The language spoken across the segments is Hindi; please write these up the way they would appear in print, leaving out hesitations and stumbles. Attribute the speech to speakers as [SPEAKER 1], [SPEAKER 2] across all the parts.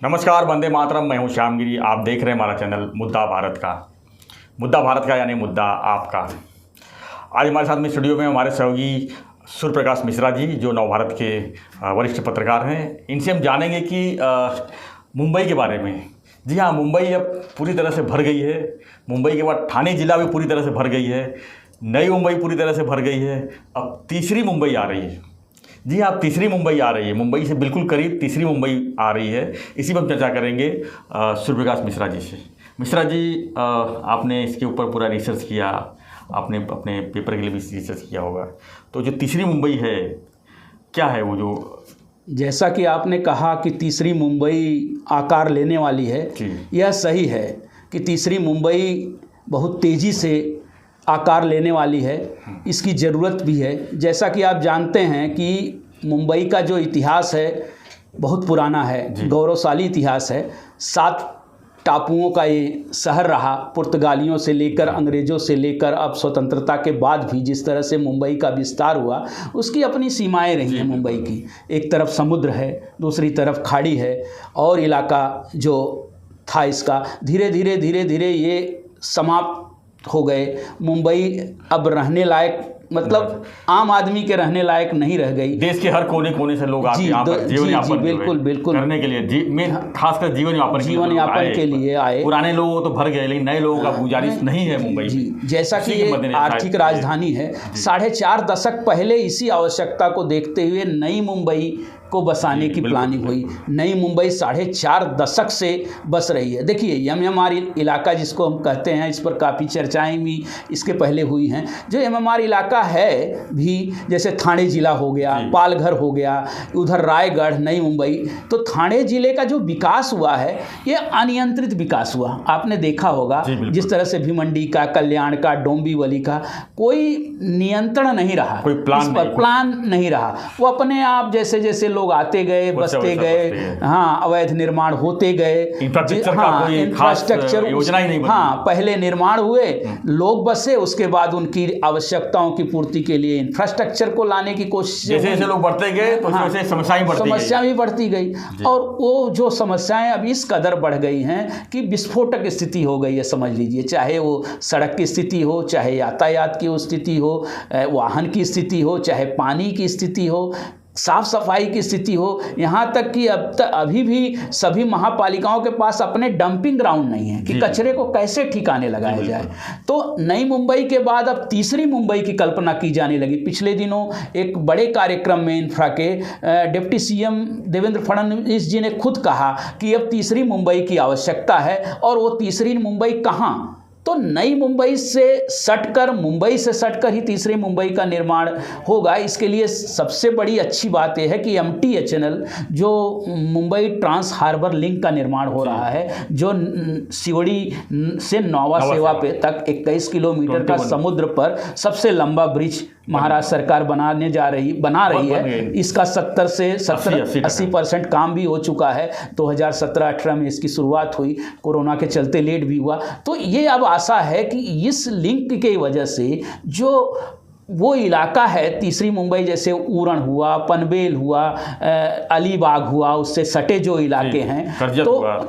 [SPEAKER 1] नमस्कार, वंदे मातरम। मैं हूं श्यामगिरी। आप देख रहे हैं हमारा चैनल मुद्दा भारत का यानी मुद्दा आपका। आज हमारे साथ में स्टूडियो में हमारे सहयोगी सूर्य प्रकाश मिश्रा जी, जो नवभारत के वरिष्ठ पत्रकार हैं। इनसे हम जानेंगे कि मुंबई के बारे में। जी हाँ, मुंबई अब पूरी तरह से भर गई है। मुंबई के बाद ठाणे जिला भी पूरी तरह से भर गई है। नई मुंबई पूरी तरह से भर गई है। अब तीसरी मुंबई आ रही है। जी हाँ, तीसरी मुंबई आ रही है। मुंबई से बिल्कुल करीब तीसरी मुंबई आ रही है। इसी पर हम चर्चा करेंगे सूर्य प्रकाश मिश्रा जी से। मिश्रा जी, आपने इसके ऊपर पूरा रिसर्च किया, आपने अपने पेपर के लिए भी रिसर्च किया होगा। तो जो तीसरी मुंबई है, क्या है वो? जो
[SPEAKER 2] जैसा कि आपने कहा कि तीसरी मुंबई आकार लेने वाली है, यह सही है कि तीसरी मुंबई बहुत तेज़ी से आकार लेने वाली है। इसकी ज़रूरत भी है। जैसा कि आप जानते हैं कि मुंबई का जो इतिहास है बहुत पुराना है, गौरवशाली इतिहास है। 7 टापुओं का ये शहर रहा, पुर्तगालियों से लेकर, अंग्रेज़ों से लेकर, अब स्वतंत्रता के बाद भी जिस तरह से मुंबई का विस्तार हुआ, उसकी अपनी सीमाएं रही हैं मुंबई की। एक तरफ समुद्र है, दूसरी तरफ खाड़ी है, और इलाका जो था इसका धीरे धीरे ये समाप्त हो गए। मुंबई अब रहने लायक, मतलब आम आदमी के रहने लायक नहीं रह गई।
[SPEAKER 1] देश के हर कोने कोने से लोग आते हैं जीवन यापन
[SPEAKER 2] बिल्कुल
[SPEAKER 1] करने के लिए, खासकर जीवन यापन
[SPEAKER 2] के लिए आए।
[SPEAKER 1] पुराने लोग तो भर गए, लेकिन नए लोगों का गुजारिश नहीं है मुंबई में।
[SPEAKER 2] जैसा कि ये आर्थिक राजधानी है, 4.5 दशक पहले इसी आवश्यकता को देखते हुए नई मुंबई को बसाने की प्लानिंग हुई। नई मुंबई 4.5 दशक से बस रही है। देखिए, MMR इलाका जिसको हम कहते हैं, इस पर काफ़ी चर्चाएं भी इसके पहले हुई हैं। जो MMR इलाका है भी, जैसे ठाणे जिला हो गया, पालघर हो गया, उधर रायगढ़, नई मुंबई, तो ठाणे जिले का जो विकास हुआ है ये अनियंत्रित विकास हुआ। आपने देखा होगा जिस तरह से भिवंडी का, कल्याण का, डोंबिवली का कोई नियंत्रण नहीं रहा, कोई प्लान नहीं रहा। वो अपने आप जैसे जैसे लोग आते गए, बसते गए, हाँ, अवैध निर्माण होते गए, इंफ्रास्ट्रक्चर
[SPEAKER 1] योजना ही नहीं,
[SPEAKER 2] हाँ, पहले निर्माण हुए, लोग बसे, उसके बाद उनकी आवश्यकताओं की पूर्ति के लिए इंफ्रास्ट्रक्चर को लाने की कोशिश,
[SPEAKER 1] जैसे जैसे लोग बढ़ते गए तो वैसे समस्या
[SPEAKER 2] भी बढ़ती गई। और वो जो समस्याएं अब इस कदर बढ़ गई हैं कि विस्फोटक स्थिति हो गई है, समझ लीजिए। चाहे वो सड़क की स्थिति हो, चाहे यातायात की स्थिति हो, वाहन की स्थिति हो, चाहे पानी की स्थिति हो, साफ सफाई की स्थिति हो, यहाँ तक कि अभी भी सभी महापालिकाओं के पास अपने डंपिंग ग्राउंड नहीं है कि कचरे को कैसे ठिकाने लगाया जाए। तो नई मुंबई के बाद अब तीसरी मुंबई की कल्पना की जाने लगी। पिछले दिनों एक बड़े कार्यक्रम में इंफ्रा के डिप्टी CM देवेंद्र फडणवीस जी ने खुद कहा कि अब तीसरी मुंबई की आवश्यकता है। और वो तीसरी मुंबई कहाँ? तो नई मुंबई से सटकर ही तीसरी मुंबई का निर्माण होगा। इसके लिए सबसे बड़ी अच्छी बात यह है कि MTHNL जो मुंबई ट्रांस हार्बर लिंक का निर्माण हो रहा है, जो शिवड़ी से नौवा सेवा पे तक 21 किलोमीटर का समुद्र पर सबसे लंबा ब्रिज महाराष्ट्र सरकार बना रही है। इसका 70 से 80% काम भी हो चुका है। 2017-18 में इसकी शुरुआत हुई, कोरोना के चलते लेट भी हुआ। तो ये अब आशा है कि इस लिंक की वजह से जो वो इलाका है तीसरी मुंबई, जैसे उरण हुआ, पनवेल हुआ, अलीबाग हुआ, उससे सटे जो इलाके हैं,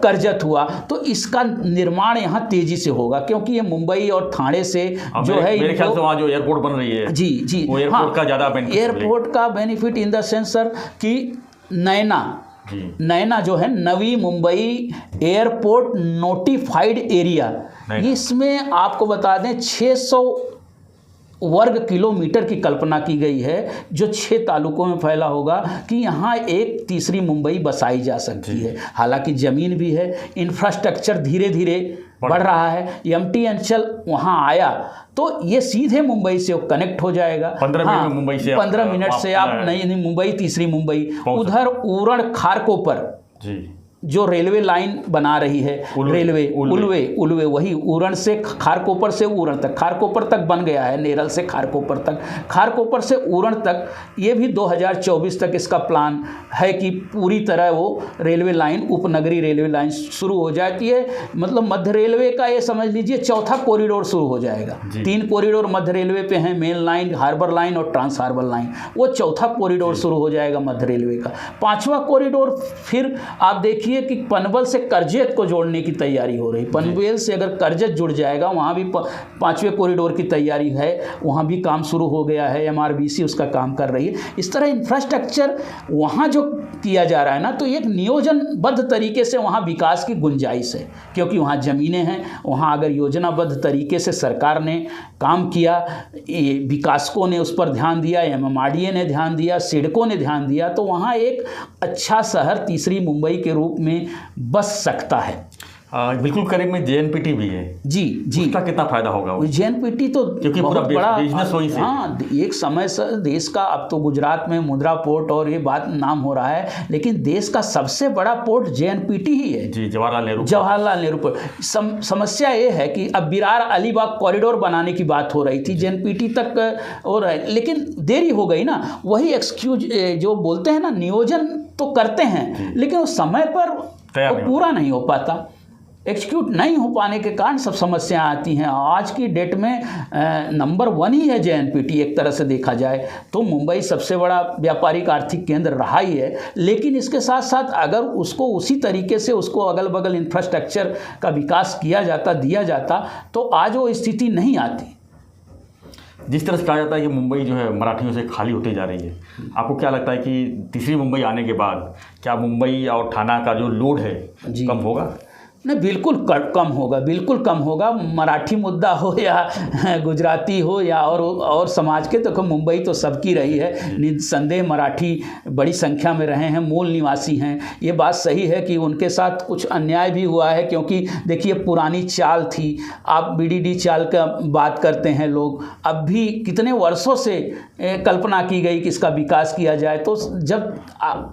[SPEAKER 2] करजत हुआ, तो इसका निर्माण यहाँ तेजी से होगा। क्योंकि ये मुंबई और ठाणे से जो है,
[SPEAKER 1] मेरे ख्याल से वहाँ जो एयरपोर्ट बन रही है,
[SPEAKER 2] जी
[SPEAKER 1] वो एयरपोर्ट का ज़्यादा बेनिफिट,
[SPEAKER 2] एयरपोर्ट का benefit in the sense sir कि नैना जो है, Navi Mumbai airport notified area, इसमें आपको बता दें 600 वर्ग किलोमीटर की कल्पना की गई है, जो 6 तालुकों में फैला होगा, कि यहाँ एक तीसरी मुंबई बसाई जा सकती है। हालांकि ज़मीन भी है, इंफ्रास्ट्रक्चर धीरे धीरे बढ़ रहा है। MTHNL वहाँ आया तो ये सीधे मुंबई से कनेक्ट हो जाएगा। 15 मिनट से आप नई मुंबई, तीसरी मुंबई, उधर उरण खारकोपर जो रेलवे लाइन बना रही है, उलवे वही उरण से खारकोपर से उरण तक, खारकोपर तक बन गया है, नेरल से खारकोपर तक, खारकोपर से उरण तक, ये भी 2024 तक इसका प्लान है कि पूरी तरह वो रेलवे लाइन, उपनगरीय रेलवे लाइन शुरू हो जाती है। मतलब मध्य रेलवे का ये समझ लीजिए चौथा कॉरिडोर शुरू हो जाएगा। 3 कॉरिडोर मध्य रेलवे पे हैं, मेन लाइन, हार्बर लाइन और ट्रांस हार्बर लाइन, वो चौथा कॉरिडोर शुरू हो जाएगा मध्य रेलवे का। 5वां कॉरिडोर फिर आप देखिए देखिए कि पनबल से करजेत को जोड़ने की तैयारी हो रही। पनवेल से अगर करजेत जुड़ जाएगा, वहाँ भी 5वें कॉरिडोर की तैयारी है, वहाँ भी काम शुरू हो गया है, MRBC उसका काम कर रही है। इस तरह इंफ्रास्ट्रक्चर वहाँ जो किया जा रहा है ना, तो एक नियोजनबद्ध तरीके से वहाँ विकास की गुंजाइश है, क्योंकि वहाँ ज़मीनें हैं। वहाँ अगर योजनाबद्ध तरीके से सरकार ने काम किया, विकासकों ने उस पर ध्यान दिया, MMRDA ने ध्यान दिया, सिडको ने ध्यान दिया, तो वहाँ एक अच्छा शहर तीसरी मुंबई के रूप में बस सकता है।
[SPEAKER 1] बिल्कुल करीब में JNPT भी है।
[SPEAKER 2] जी जी,
[SPEAKER 1] उसका कितना फायदा होगा?
[SPEAKER 2] JNPT तो
[SPEAKER 1] क्योंकि
[SPEAKER 2] बहुत
[SPEAKER 1] पूरा
[SPEAKER 2] बड़ा
[SPEAKER 1] बिजनेस वहीं से।
[SPEAKER 2] हाँ, एक समय से देश का, अब तो गुजरात में मुंद्रा पोर्ट और ये बात नाम हो रहा है, लेकिन देश का सबसे बड़ा पोर्ट JNPT ही है।
[SPEAKER 1] जी, जवाहरलाल नेहरू
[SPEAKER 2] पोर्ट। समस्या ये है कि अब विरार अलीबाग कॉरिडोर बनाने की बात हो रही थी, JNPT तक हो रहा है, लेकिन देरी हो गई ना। वही एक्सक्यूज जो बोलते हैं ना, नियोजन तो करते हैं लेकिन उस समय पर वो पूरा नहीं हो पाता। एक्सिक्यूट नहीं हो पाने के कारण सब समस्याएं आती हैं। आज की डेट में नंबर 1 ही है JNPT, एक तरह से देखा जाए तो मुंबई सबसे बड़ा व्यापारिक आर्थिक केंद्र रहा ही है, लेकिन इसके साथ साथ अगर उसको उसी तरीके से उसको अगल बगल इंफ्रास्ट्रक्चर का विकास किया जाता, दिया जाता, तो आज वो स्थिति नहीं आती।
[SPEAKER 1] जिस तरह से कहा जाता है कि मुंबई जो है मराठियों से खाली होती जा रही है, आपको क्या लगता है कि तीसरी मुंबई आने के बाद क्या मुंबई और ठाणा का जो लोड है कम होगा?
[SPEAKER 2] नहीं, बिल्कुल कम होगा, बिल्कुल कम होगा। मराठी मुद्दा हो या गुजराती हो या और समाज के, तो मुंबई तो सबकी रही है। निसंदेह मराठी बड़ी संख्या में रहे हैं, मूल निवासी हैं। ये बात सही है कि उनके साथ कुछ अन्याय भी हुआ है, क्योंकि देखिए पुरानी चाल थी। आप BDD चाल का बात करते हैं लोग, अब भी कितने वर्षों से कल्पना की गई कि इसका विकास किया जाए, तो जब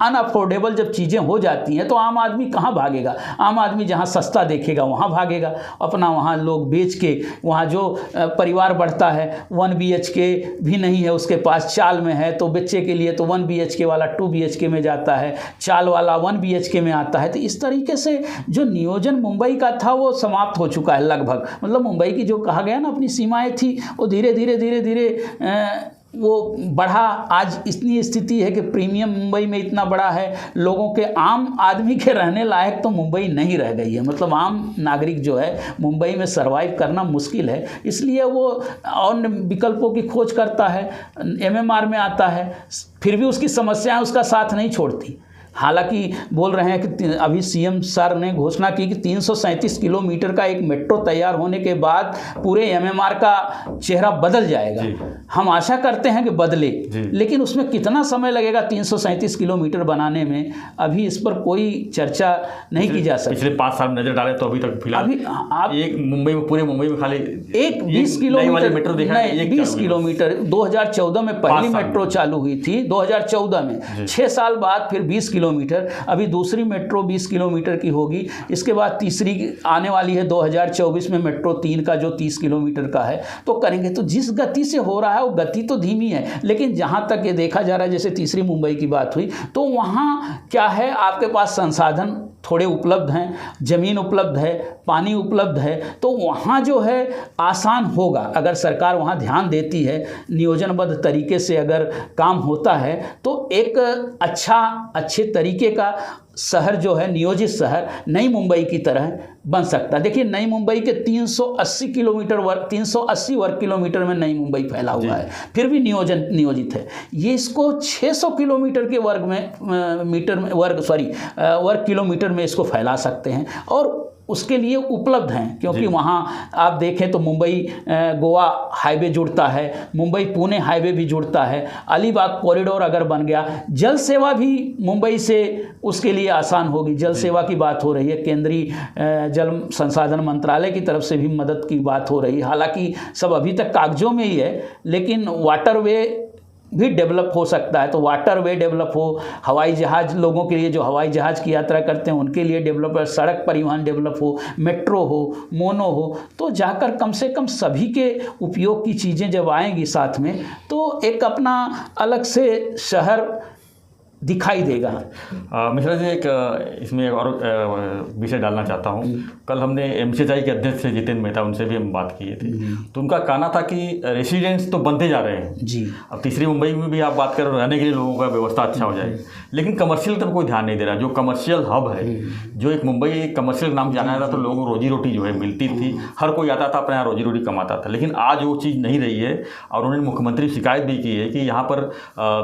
[SPEAKER 2] अनअफोर्डेबल जब चीज़ें हो जाती हैं तो आम आदमी कहाँ भागेगा? आम आदमी जहाँ सस्ता देखेगा वहाँ भागेगा, अपना वहाँ लोग बेच के, वहाँ जो परिवार बढ़ता है 1 BHK भी नहीं है उसके पास, चाल में है, तो बच्चे के लिए तो 1 BHK वाला 2 BHK में जाता है, चाल वाला 1 BHK में आता है। तो इस तरीके से जो नियोजन मुंबई का था वो समाप्त हो चुका है लगभग। मतलब मुंबई की जो कहा गया ना अपनी सीमाएं थी, वो धीरे धीरे वो बढ़ा। आज इतनी स्थिति है कि प्रीमियम मुंबई में इतना बड़ा है, लोगों के, आम आदमी के रहने लायक तो मुंबई नहीं रह गई है। मतलब आम नागरिक जो है मुंबई में सरवाइव करना मुश्किल है, इसलिए वो अन्य विकल्पों की खोज करता है, MMR में आता है, फिर भी उसकी समस्याएं उसका साथ नहीं छोड़ती। हालांकि बोल रहे हैं कि अभी CM सर ने घोषणा की कि 337 किलोमीटर का एक मेट्रो तैयार होने के बाद पूरे MMR का चेहरा बदल जाएगा। हम आशा करते हैं कि बदले, लेकिन उसमें कितना समय लगेगा 337 किलोमीटर बनाने में, अभी इस पर कोई चर्चा नहीं की जा सकती।
[SPEAKER 1] पिछले 5 साल नजर डालें तो अभी तक फिलहाल
[SPEAKER 2] अभी आप
[SPEAKER 1] एक मुंबई में, पूरे मुंबई में खाली
[SPEAKER 2] एक 20 किलोमीटर
[SPEAKER 1] मेट्रो देखा है,
[SPEAKER 2] 20 किलोमीटर 2014 में पहली मेट्रो चालू हुई थी, 2014 में 6 साल बाद फिर 20 किलोमीटर, अभी दूसरी मेट्रो 20 किलोमीटर की होगी, इसके बाद तीसरी आने वाली है 2024 में मेट्रो 3 का जो 30 किलोमीटर का है, तो करेंगे। तो जिस गति से हो रहा है वो गति तो धीमी है, लेकिन जहाँ तक ये देखा जा रहा है, जैसे तीसरी मुंबई की बात हुई, तो वहाँ क्या है, आपके पास संसाधन थोड़े उपलब्ध हैं, ज़मीन उपलब्ध है, पानी उपलब्ध है, तो वहाँ जो है आसान होगा। अगर सरकार वहाँ ध्यान देती है, नियोजनबद्ध तरीके से अगर काम होता है, तो एक अच्छे तरीके का शहर जो है, नियोजित शहर नई मुंबई की तरह बन सकता है। देखिए नई मुंबई के 380 वर्ग किलोमीटर में नई मुंबई फैला हुआ है, फिर भी नियोजित है। ये इसको 600 किलोमीटर के वर्ग किलोमीटर में इसको फैला सकते हैं, और उसके लिए उपलब्ध हैं, क्योंकि वहाँ आप देखें तो मुंबई गोवा हाईवे जुड़ता है, मुंबई पुणे हाईवे भी जुड़ता है, अलीबाग कॉरिडोर अगर बन गया, जल सेवा भी मुंबई से उसके लिए आसान होगी। जल सेवा की बात हो रही है, केंद्रीय जल संसाधन मंत्रालय की तरफ से भी मदद की बात हो रही है। हालांकि सब अभी तक कागजों में ही है, लेकिन वाटरवे भी डेवलप हो सकता है, तो वाटरवे डेवलप हो, हवाई जहाज़, लोगों के लिए जो हवाई जहाज़ की यात्रा करते हैं उनके लिए डेवलप हो, सड़क परिवहन डेवलप हो, मेट्रो हो, मोनो हो, तो जाकर कम से कम सभी के उपयोग की चीज़ें जब आएंगी साथ में, तो एक अपना अलग से शहर दिखाई देगा।
[SPEAKER 1] मिश्रा जी, एक इसमें एक और विषय डालना चाहता हूँ। कल हमने MCHI के अध्यक्ष जितेंद्र मेहता, उनसे भी हम बात किए थे, तो उनका कहना था कि रेसिडेंट्स तो बनते जा रहे हैं
[SPEAKER 2] जी।
[SPEAKER 1] अब तीसरी मुंबई में भी आप बात करो, रहने के लिए लोगों का व्यवस्था अच्छा हो जाए, लेकिन कमर्शियल तरफ कोई ध्यान नहीं दे रहा। जो कमर्शियल हब है, जो एक मुंबई कमर्शियल नाम जाना जाता, तो लोगों को रोजी रोटी जो है मिलती थी, हर कोई आता था अपने यहाँ रोजी रोटी कमाता था। लेकिन आज वो चीज़ नहीं रही है, और उन्होंने मुख्यमंत्री शिकायत भी की है कि यहाँ पर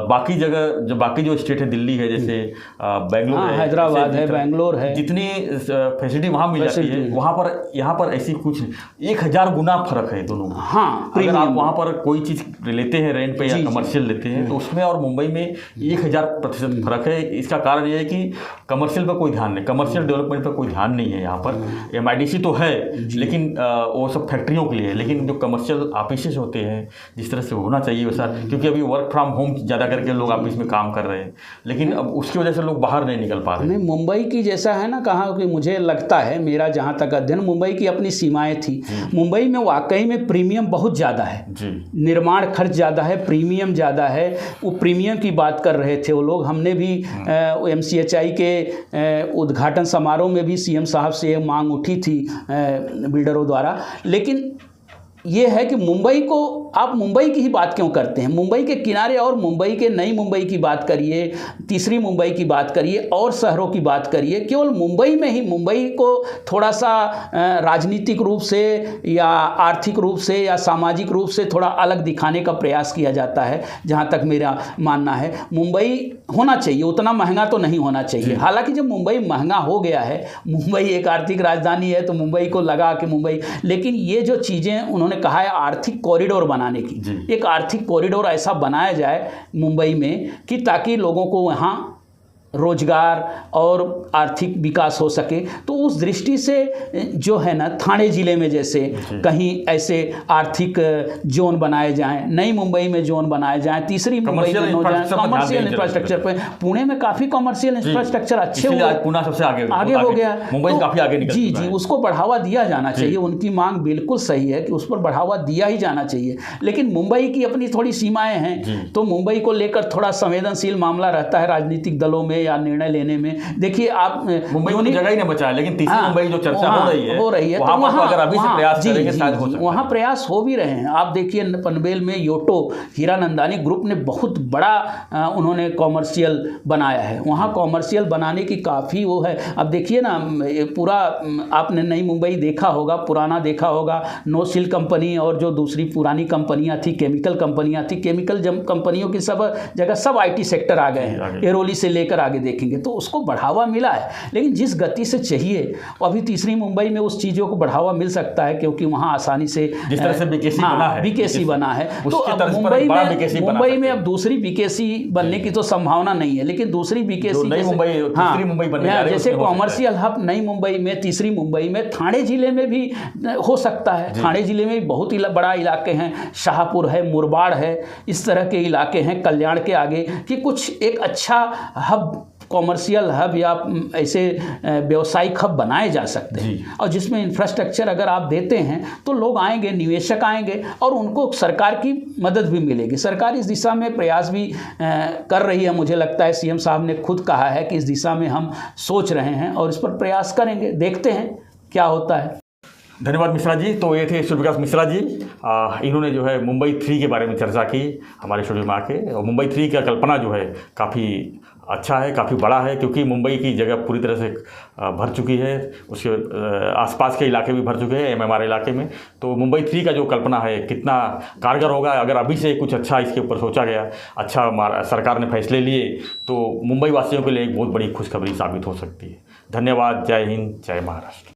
[SPEAKER 1] बाकी जगह जो बाकी जो स्टेट है, दिल्ली है, जैसे बेंगलोर है,
[SPEAKER 2] हैदराबाद है, बेंगलोर है,
[SPEAKER 1] जितनी फैसिलिटी वहाँ मिल जाती है, वहाँ पर यहाँ पर ऐसी कुछ 1000 गुना फर्क है दोनों में।
[SPEAKER 2] हाँ,
[SPEAKER 1] अगर आप वहाँ पर कोई चीज़ लेते हैं रेंट पे या कमर्शियल लेते हैं, तो उसमें और मुंबई में 1000% फर्क है। इसका कारण ये है कि कमर्शियल पर कोई ध्यान नहीं, कमर्शियल डेवलपमेंट पर कोई ध्यान नहीं है। यहाँ पर MIDC तो है, लेकिन वो सब फैक्ट्रियों के लिए है, लेकिन जो कमर्शियल ऑफिसेज होते हैं जिस तरह से होना चाहिए वैसा, क्योंकि अभी वर्क फ्रॉम होम ज़्यादा करके लोग ऑफिस में काम कर रहे हैं, लेकिन अब उसकी वजह से लोग बाहर नहीं निकल पा रहे हैं।
[SPEAKER 2] नहीं, मुंबई की जैसा है ना, कहा कि मुझे लगता है, मेरा जहाँ तक अध्ययन, मुंबई की अपनी सीमाएं थी। मुंबई में वाकई में प्रीमियम बहुत ज़्यादा है
[SPEAKER 1] जी,
[SPEAKER 2] निर्माण खर्च ज़्यादा है, प्रीमियम ज़्यादा है। वो प्रीमियम की बात कर रहे थे वो लोग। हमने भी MCHI के उद्घाटन समारोह में भी CM साहब से ये मांग उठी थी बिल्डरों द्वारा। लेकिन ये है कि मुंबई को, आप मुंबई की ही बात क्यों करते हैं? मुंबई के किनारे और मुंबई के नई मुंबई की बात करिए, तीसरी मुंबई की बात करिए, और शहरों की बात करिए। केवल मुंबई में ही मुंबई को थोड़ा सा राजनीतिक रूप से या आर्थिक रूप से या सामाजिक रूप से थोड़ा अलग दिखाने का प्रयास किया जाता है, जहाँ तक मेरा मानना है। मुंबई होना चाहिए, उतना महंगा तो नहीं होना चाहिए। हालांकि जब मुंबई महंगा हो गया है, मुंबई एक आर्थिक राजधानी है, तो मुंबई को लगा कि मुंबई, लेकिन ये जो चीज़ें उन्होंने कहा है आर्थिक कॉरिडोर बनाने की, एक आर्थिक कॉरिडोर ऐसा बनाया जाए मुंबई में कि ताकि लोगों को वहाँ रोजगार और आर्थिक विकास हो सके। तो उस दृष्टि से जो है ना, ठाणे ज़िले में जैसे कहीं ऐसे आर्थिक जोन बनाए जाएं, नई मुंबई में जोन बनाए जाएं, तीसरी मुंबई में हो जाए कमर्शियल इंफ्रास्ट्रक्चर पे। पुणे में काफ़ी कमर्शियल इंफ्रास्ट्रक्चर अच्छे हुए,
[SPEAKER 1] पुणे सबसे आगे
[SPEAKER 2] हो गया,
[SPEAKER 1] मुंबई काफ़ी आगे निकल
[SPEAKER 2] जी जी, उसको बढ़ावा दिया जाना चाहिए। उनकी मांग बिल्कुल सही है कि उस पर बढ़ावा दिया ही जाना चाहिए। लेकिन मुंबई की अपनी थोड़ी सीमाएँ हैं, तो मुंबई को लेकर थोड़ा संवेदनशील मामला रहता है राजनीतिक दलों में या निर्णय लेने में। देखिए, आप
[SPEAKER 1] मुंबई को जगह ही नहीं बचा है, लेकिन तीसरी मुंबई जो चर्चा हो रही है
[SPEAKER 2] तो वहाँ
[SPEAKER 1] अगर अभी से प्रयास करेंगे शायद हो सकता है।
[SPEAKER 2] वहाँ प्रयास हो भी रहे हैं। आप देखिए, पनवेल में योटो हीरानंदानी ग्रुप ने बहुत बड़ा उन्होंने कॉमर्शियल बनाया है। वहाँ कॉमर्शियल बनाने की काफ़ी वो है। अब देखिए ना, पूरा आपने नई मुंबई देखा होगा, पुराना देखा होगा, नो सिल कंपनी और जो दूसरी पुरानी कंपनियाँ थी, केमिकल कंपनियाँ थी, केमिकल कंपनियों की सब जगह सब IT सेक्टर आ गए हैं, एरोली से लेकर आगे देखेंगे तो उसको बढ़ावा मिला है। लेकिन जिस गति से चाहिए, अभी तीसरी मुंबई में उस चीज़ों को बढ़ावा मिल सकता है, क्योंकि वहाँ आसानी से
[SPEAKER 1] जिस तरह से BKC बना है,
[SPEAKER 2] तो अब मुंबई में अब दूसरी BKC बनने की तो संभावना नहीं है। लेकिन दूसरी BKC
[SPEAKER 1] तीसरी मुंबई बनने जा रही है,
[SPEAKER 2] जैसे कॉमर्शियल हब नई मुंबई में, तीसरी मुंबई में, ठाणे जिले में भी हो सकता है। ठाणे जिले में भी बहुत बड़ा इलाके हैं, शाहपुर है, मुरबाड़ है, इस तरह के इलाके हैं कल्याण के आगे, कि कुछ एक अच्छा हब, कॉमर्शियल हब या ऐसे व्यवसायिक हब बनाए जा सकते हैं, और जिसमें इंफ्रास्ट्रक्चर अगर आप देते हैं तो लोग आएंगे, निवेशक आएंगे, और उनको सरकार की मदद भी मिलेगी। सरकार इस दिशा में प्रयास भी कर रही है। मुझे लगता है CM साहब ने खुद कहा है कि इस दिशा में हम सोच रहे हैं और इस पर प्रयास करेंगे, देखते हैं क्या होता है।
[SPEAKER 1] धन्यवाद मिश्रा जी। तो ये थे सूर्य प्रकाश मिश्रा जी। इन्होंने जो है मुंबई 3 के बारे में चर्चा की हमारे स्टूडियो में आके, और मुंबई 3 का कल्पना जो है काफ़ी अच्छा है, काफ़ी बड़ा है, क्योंकि मुंबई की जगह पूरी तरह से भर चुकी है, उसके आसपास के इलाके भी भर चुके हैं MMR इलाके में। तो मुंबई 3 का जो कल्पना है कितना कारगर होगा, अगर अभी से कुछ अच्छा इसके ऊपर सोचा गया, अच्छा सरकार ने फैसले लिए, तो मुंबई वासियों के लिए एक बहुत बड़ी खुशखबरी साबित हो सकती है। धन्यवाद। जय हिंद, जय महाराष्ट्र।